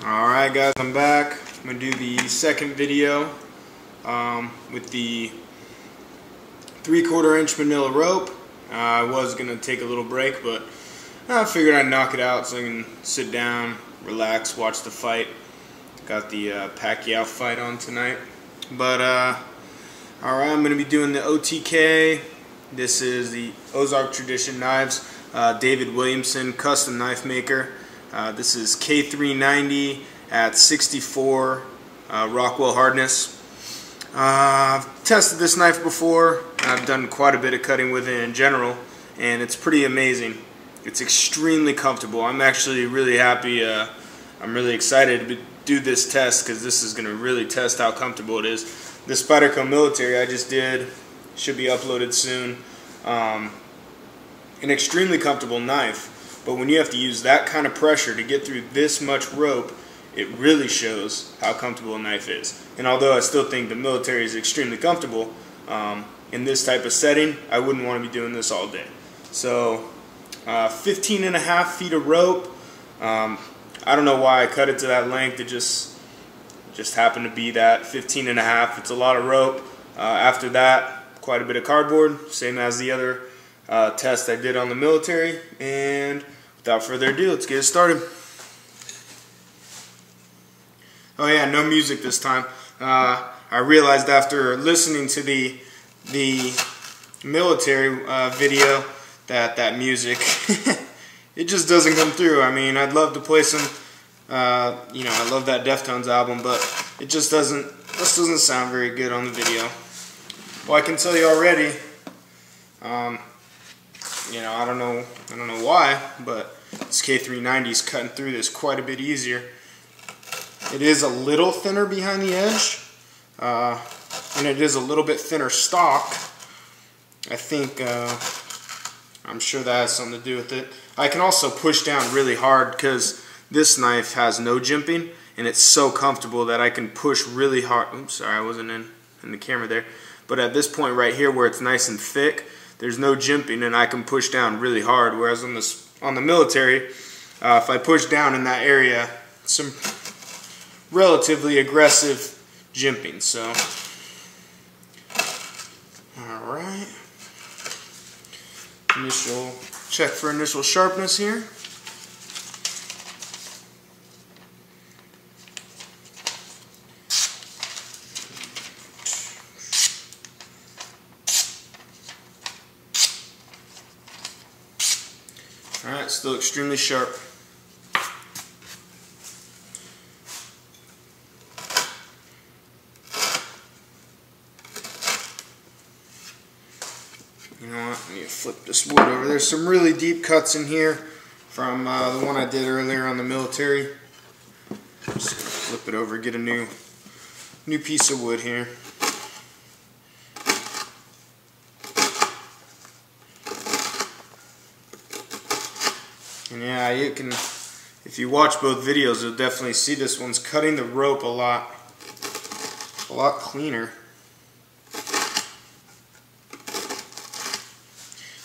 Alright guys, I'm back. I'm going to do the second video with the 3/4 inch manila rope. I was going to take a little break, but I figured I'd knock it out so I can sit down, relax, watch the fight. Got the Pacquiao fight on tonight. But alright, I'm going to be doing the OTK. This is the Ozark Tradition Knives, David Williamson, custom knife maker. This is K390 at 64 Rockwell hardness. I've tested this knife before. I've done quite a bit of cutting with it in general, and it's pretty amazing. It's extremely comfortable. I'm actually really happy. I'm really excited to do this test because this is going to really test how comfortable it is. This Spyderco Military I just did should be uploaded soon. An extremely comfortable knife. But when you have to use that kind of pressure to get through this much rope, it really shows how comfortable a knife is. And although I still think the military is extremely comfortable, in this type of setting, I wouldn't want to be doing this all day. So 15.5 feet of rope. I don't know why I cut it to that length. It just happened to be that 15.5. It's a lot of rope. After that, quite a bit of cardboard, same as the other test I did on the military. And without further ado, let's get it started. Oh yeah, no music this time. I realized after listening to the military video that music it just doesn't come through. I mean, I'd love to play some I love that Deftones album, but it just doesn't sound very good on the video. Well, I can tell you already, I don't know why, but this K390 is cutting through this quite a bit easier. It is a little thinner behind the edge, and it is a little bit thinner stock. I think, I'm sure that has something to do with it. I can also push down really hard because this knife has no jimping, and it's so comfortable that I can push really hard. Oops, sorry, I wasn't in the camera there. But at this point right here where it's nice and thick, there's no jimping, and I can push down really hard. Whereas on the military, if I push down in that area, some relatively aggressive jimping. So, all right. Initial check for initial sharpness here. Alright, still extremely sharp. You know what, let me flip this wood over. There's some really deep cuts in here from the one I did earlier on the military. Just gonna flip it over, get a new piece of wood here. And yeah, you can, if you watch both videos, you'll definitely see this one's cutting the rope a lot cleaner.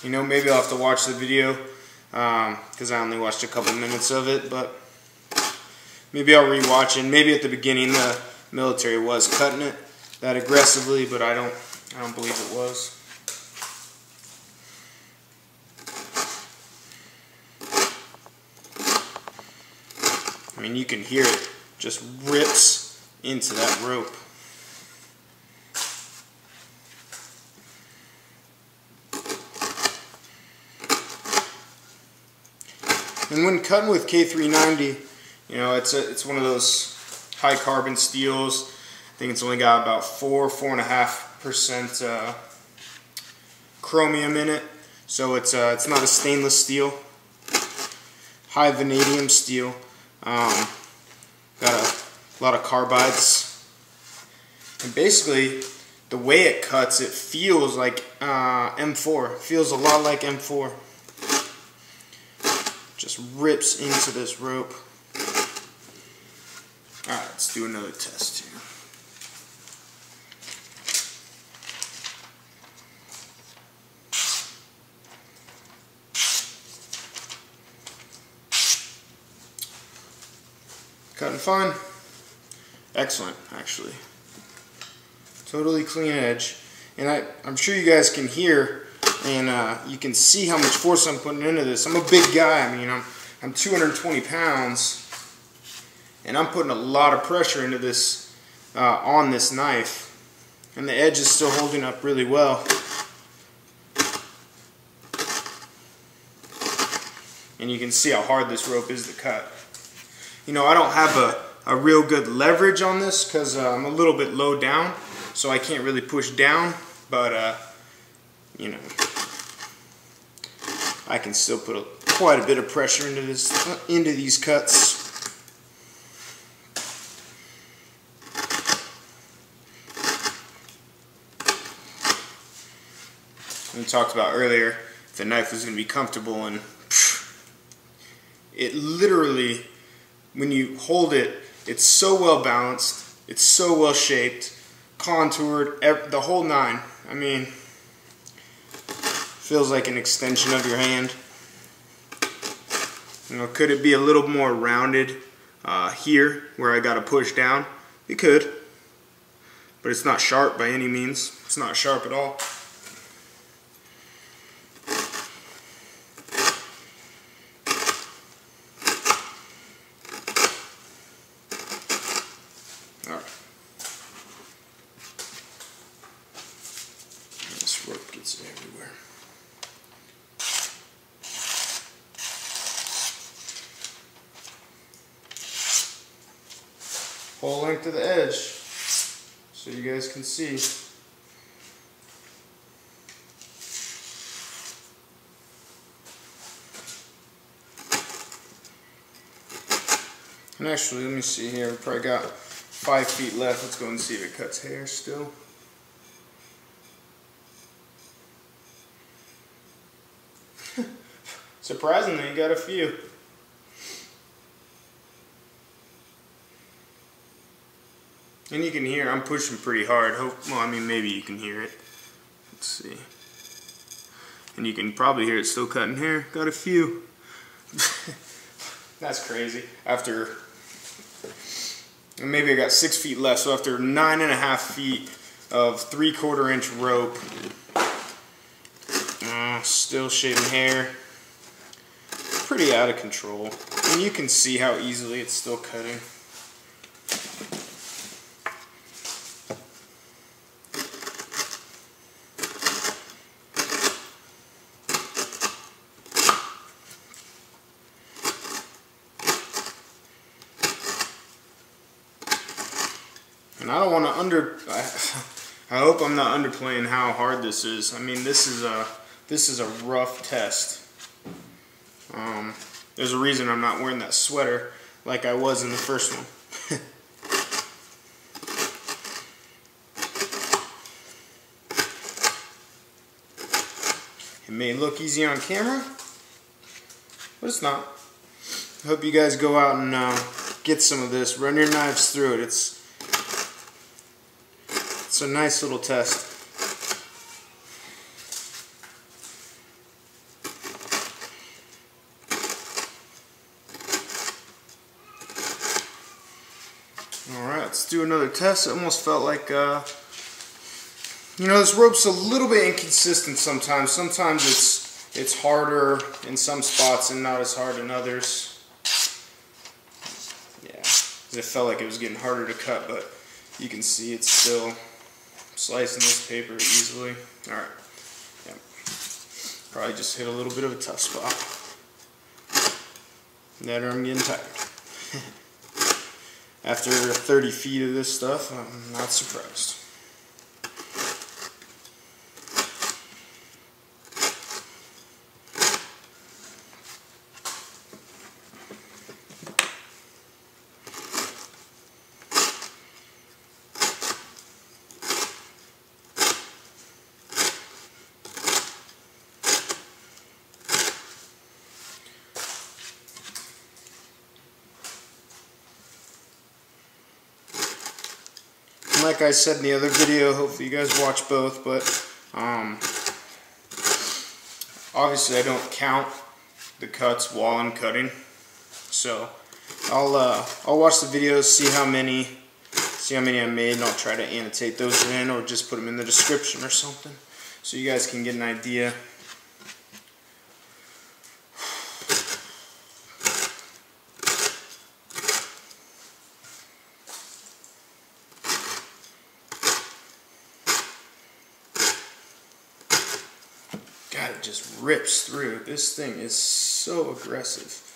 Maybe I'll have to watch the video because I only watched a couple minutes of it, but maybe I'll rewatch it. Maybe at the beginning the military was cutting it that aggressively, but I don't believe it was. I mean, you can hear it just rips into that rope. And when cutting with K390, it's one of those high carbon steels. I think it's only got about 4.5% chromium in it, so it's not a stainless steel. High vanadium steel. Got a lot of carbides, and basically the way it cuts, it feels like M4. It feels a lot like M4. Just rips into this rope. Alright, let's do another test here. Cutting fine. Excellent, actually. Totally clean edge. And I'm sure you guys can hear and you can see how much force I'm putting into this. I'm a big guy. I mean, I'm 220 pounds, and I'm putting a lot of pressure into this on this knife. And the edge is still holding up really well. And you can see how hard this rope is to cut. You know, I don't have a real good leverage on this because I'm a little bit low down, so I can't really push down, but you know, I can still put quite a bit of pressure into these cuts. We talked about earlier, if the knife was going to be comfortable, and it literally, when you hold it, it's so well balanced, it's so well shaped, contoured, the whole nine. I mean, feels like an extension of your hand. You know, could it be a little more rounded here where I got to push down? It could, but it's not sharp by any means. It's not sharp at all. This rope gets everywhere. Whole length of the edge, so you guys can see. And actually, let me see here, we probably got 5 feet left. Let's go and see if it cuts hair still. Surprisingly, you got a few. And you can hear I'm pushing pretty hard. Well, I mean, maybe you can hear it. Let's see. And you can probably hear it still cutting hair. Got a few. That's crazy. After, maybe I got 6 feet left, so after 9.5 feet of 3/4 inch rope, still shaving hair. Pretty out of control. And you can see how easily it's still cutting. And I don't want to I hope I'm not underplaying how hard this is. I mean, this is a rough test. There's a reason I'm not wearing that sweater like I was in the first one. It may look easy on camera, but it's not. I hope you guys go out and get some of this. Run your knives through it. It's a nice little test. Alright, let's do another test. It almost felt like, you know, this rope's a little bit inconsistent sometimes. Sometimes it's harder in some spots and not as hard in others. Yeah, it felt like it was getting harder to cut, but you can see it's still slicing this paper easily. Alright, yeah. Probably just hit a little bit of a tough spot. That or I'm getting tired. After 30 feet of this stuff, I'm not surprised. Like I said in the other video, hopefully you guys watch both, but obviously I don't count the cuts while I'm cutting, so I'll watch the videos, see how many I made, and I'll try to annotate those in or just put them in the description or something so you guys can get an idea. God, it just rips through. This thing is so aggressive.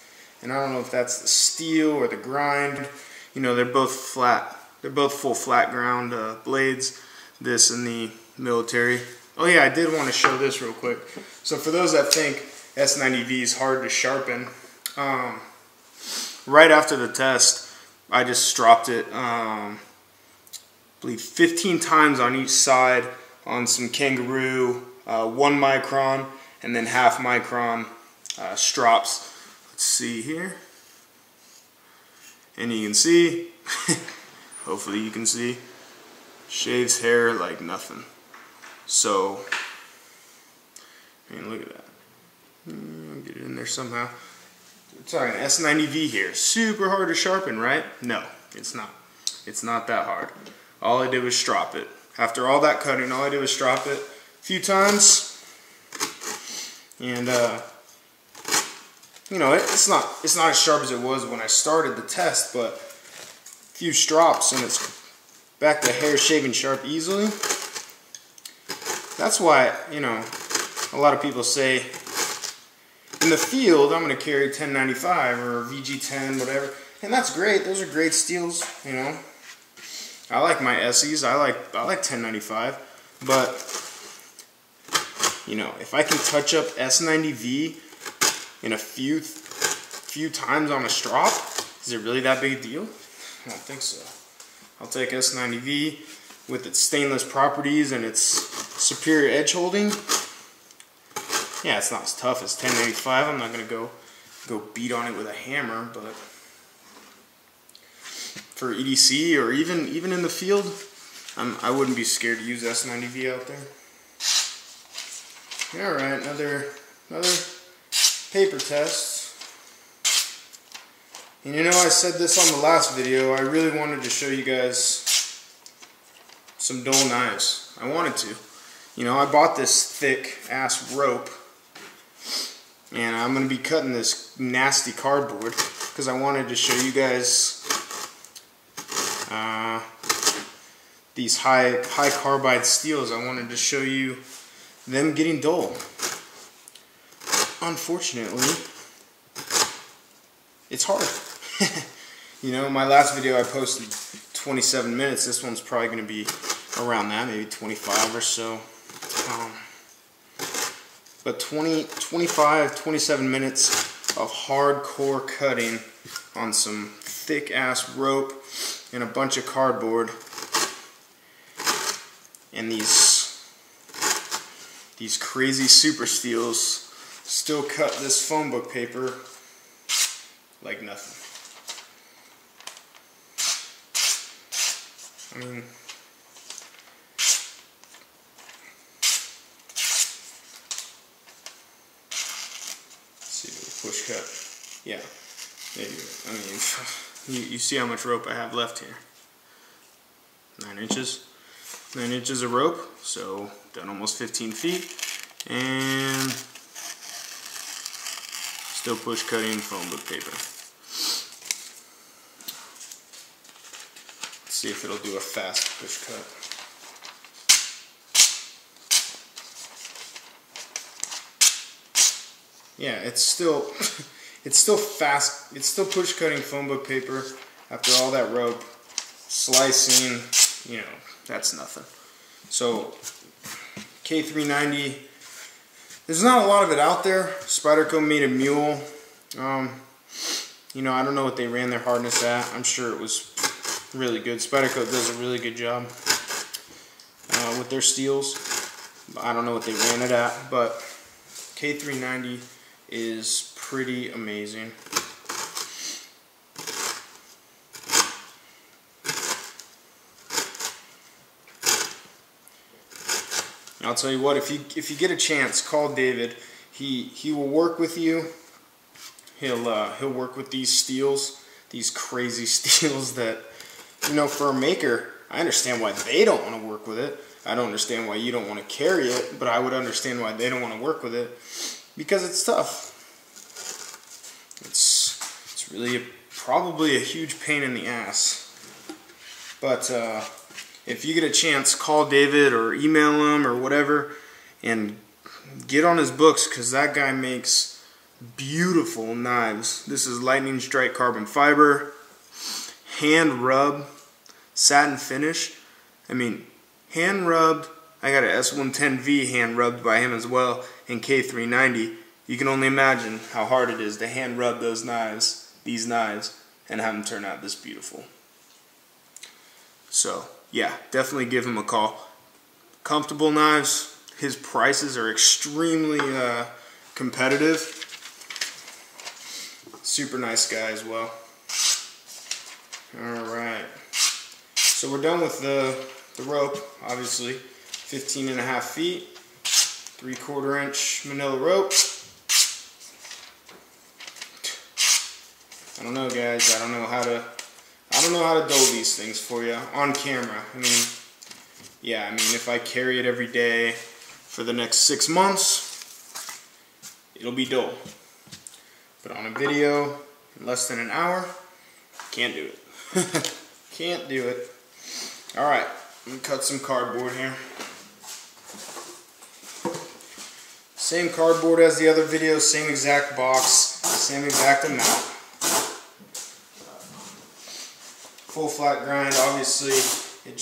And I don't know if that's the steel or the grind. You know, they're both flat. They're both full flat ground blades, this and the military. Oh yeah, I did want to show this real quick. So for those that think S90V is hard to sharpen, right after the test, I just stropped it, I believe 15 times on each side on some kangaroo 1 micron and then half micron strops. Let's see here. And you can see, hopefully you can see, shaves hair like nothing. So, I mean, look at that. Get it in there somehow. We're talking S90V here. Super hard to sharpen, right? No, it's not. It's not that hard. All I did was strop it. After all that cutting, all I did was strop it a few times. And, you know, it's not as sharp as it was when I started the test, but a few strops and it's back to hair shaving sharp easily. That's why, you know, a lot of people say in the field I'm going to carry 1095 or VG10, whatever, and that's great. Those are great steels, you know. I like my SEs. I like 1095, but you know, if I can touch up S90V in a few times on a strop, is it really that big a deal? I don't think so. I'll take S90V with its stainless properties and its superior edge holding. Yeah, it's not as tough as 1095. I'm not gonna go beat on it with a hammer, but for EDC or even in the field, I wouldn't be scared to use S90V out there. All right, another paper test. And you know, I said this on the last video, I really wanted to show you guys some dull knives. I wanted to. You know, I bought this thick ass rope and I'm going to be cutting this nasty cardboard because I wanted to show you guys these high carbide steels. I wanted to show you them getting dull. Unfortunately, it's hard. You know, my last video I posted 27 minutes. This one's probably going to be around that, maybe 25 or so. But 25, 27 minutes of hardcore cutting on some thick ass rope and a bunch of cardboard. And these crazy super steels still cut this phone book paper like nothing. I mean, let's see, push cut. Yeah, there you go. I mean, you see how much rope I have left here. 9 inches. 9 inches of rope, so done almost 15 feet, and still push cutting phone book paper. Let's see if it'll do a fast push cut. Yeah, it's still fast. It's still push cutting phone book paper after all that rope slicing. You know, that's nothing. So K390, there's not a lot of it out there. Spyderco made a mule. You know, I don't know what they ran their hardness at. I'm sure it was really good. Spyderco does a really good job with their steels. I don't know what they ran it at, but K390 is pretty amazing. I'll tell you what, if you get a chance, call David. He will work with you. He'll work with these steels these crazy steels that, you know, for a maker, I understand why they don't want to work with it. I don't understand why you don't want to carry it, but I would understand why they don't want to work with it, because it's tough. It's really probably a huge pain in the ass. But if you get a chance, call David or email him or whatever and get on his books, because that guy makes beautiful knives. This is lightning strike carbon fiber, hand rub, satin finish. I mean, hand rubbed. I got an S110V hand rubbed by him as well in K390. You can only imagine how hard it is to hand rub these knives, and have them turn out this beautiful. So yeah, definitely give him a call. Comfortable knives. His prices are extremely competitive. Super nice guy as well. Alright, so we're done with the rope, obviously. 15.5 feet, 3/4 inch manila rope. I don't know, guys. I don't know how to dull these things for you on camera. I mean, yeah, I mean, if I carry it every day for the next 6 months, it'll be dull. But on a video, in less than an hour, can't do it. Can't do it. Alright, let me cut some cardboard here. Same cardboard as the other video, same exact box, same exact amount. Full flat grind, obviously, it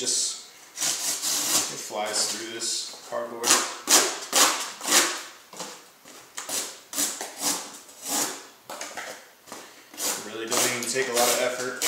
flies through this cardboard. Really don't even take a lot of effort.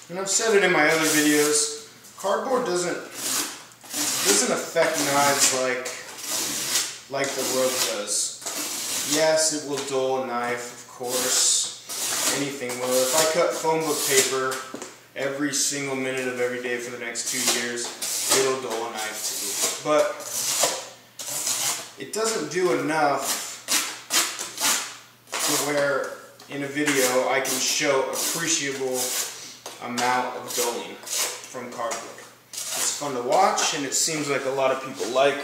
And I've said it in my other videos, cardboard doesn't affect knives like the rope does. Yes, it will dull a knife, of course. Anything will. If I cut phone book paper every single minute of every day for the next 2 years, it'll dull a knife too. But it doesn't do enough to where in a video I can show appreciable amount of dulling from cardboard. It's fun to watch, and it seems like a lot of people like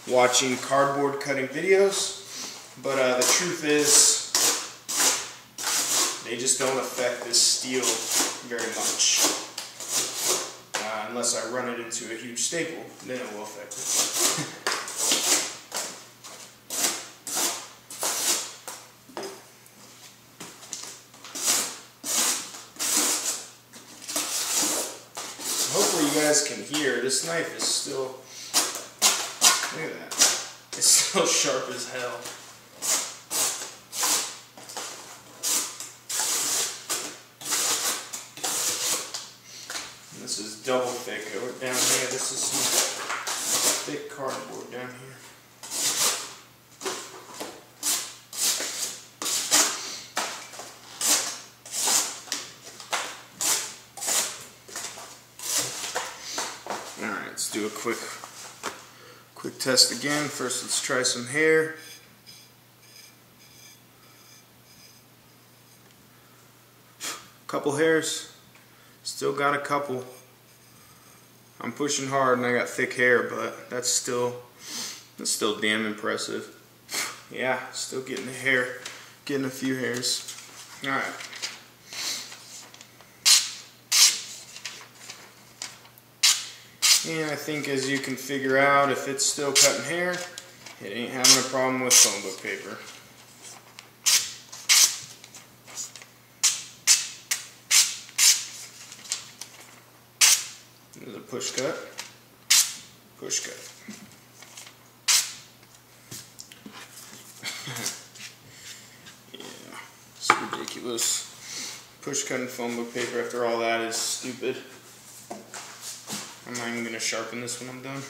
watching cardboard cutting videos, but the truth is they just don't affect this steel very much. Unless I run it into a huge staple, then it will affect it. Hopefully you guys can hear, this knife is still, look at that, it's still sharp as hell. And this is double thick over down here, this is some thick cardboard down here. Alright, let's do a quick test again. First, let's try some hair. Couple hairs. Still got a couple. I'm pushing hard and I got thick hair, but that's still damn impressive. Yeah, still getting the hair, getting a few hairs. Alright. And I think, as you can figure out, if it's still cutting hair, it ain't having a problem with phone book paper. There's a push cut. Push cut. Yeah, it's ridiculous. Push cutting phone book paper after all that is stupid. I'm not even going to sharpen this when I'm done.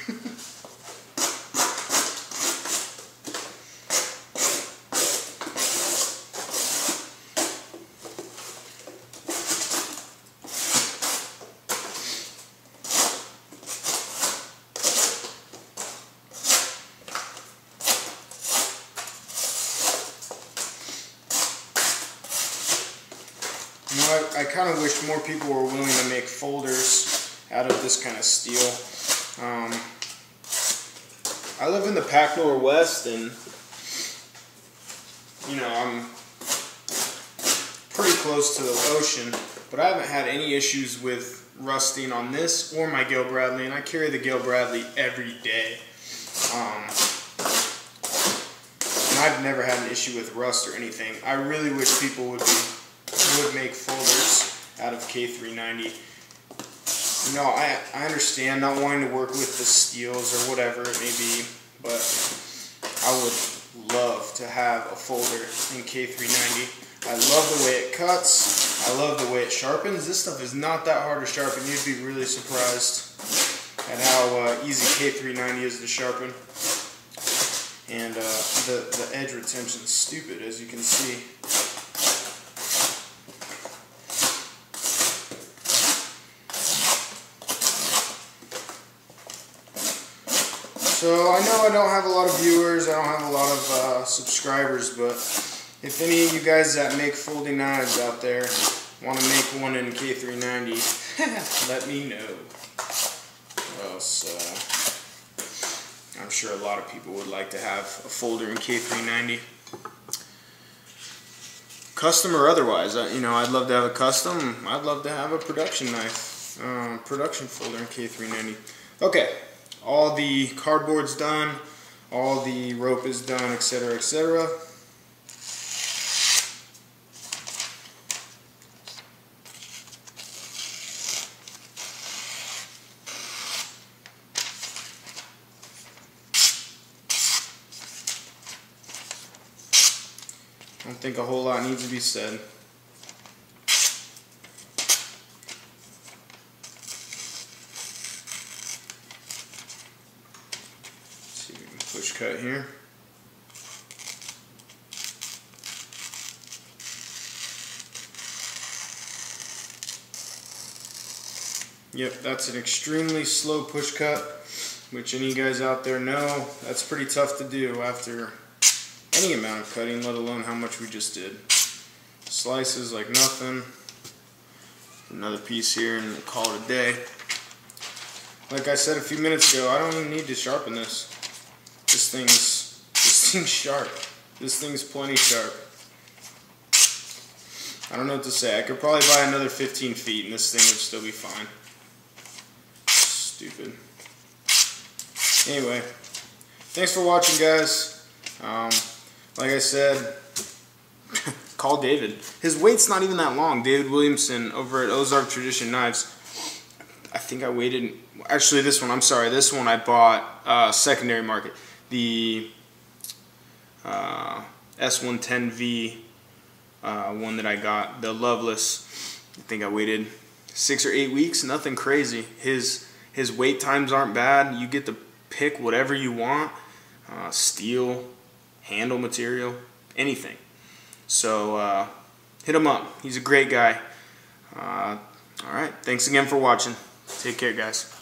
You know, I kind of wish more people were willing to make folders out of this kind of steel. I live in the Pac Northwest, and you know, I'm pretty close to the ocean, but I haven't had any issues with rusting on this or my Gale Bradley, and I carry the Gale Bradley every day. And I've never had an issue with rust or anything. I really wish people would make folders out of K390. You know, I understand not wanting to work with the steels or whatever it may be, but I would love to have a folder in K390. I love the way it cuts. I love the way it sharpens. This stuff is not that hard to sharpen. You'd be really surprised at how easy K390 is to sharpen. And the edge retention is stupid, as you can see. So I know I don't have a lot of viewers, I don't have a lot of subscribers, but if any of you guys that make folding knives out there want to make one in K390, let me know. Or else, I'm sure a lot of people would like to have a folder in K390. Custom or otherwise, you know, I'd love to have a custom. I'd love to have a production knife, production folder in K390. Okay. All the cardboard's done, all the rope is done, etc., etc. I don't think a whole lot needs to be said. Push cut here. Yep, that's an extremely slow push cut, which any guys out there know that's pretty tough to do after any amount of cutting, let alone how much we just did. Slices like nothing. Another piece here and call it a day. Like I said a few minutes ago, I don't even need to sharpen this. This thing's sharp. This thing's plenty sharp. I don't know what to say. I could probably buy another 15 feet and this thing would still be fine. Stupid. Anyway, thanks for watching, guys. Like I said, call David. His weight's not even that long. David Williamson over at Ozark Tradition Knives. I think I waited. Actually, this one. I'm sorry. This one I bought secondary market. The S110V one that I got, the Loveless. I think I waited 6 or 8 weeks. Nothing crazy. His wait times aren't bad. You get to pick whatever you want. Steel, handle material, anything. So hit him up. He's a great guy. Alright, thanks again for watching. Take care, guys.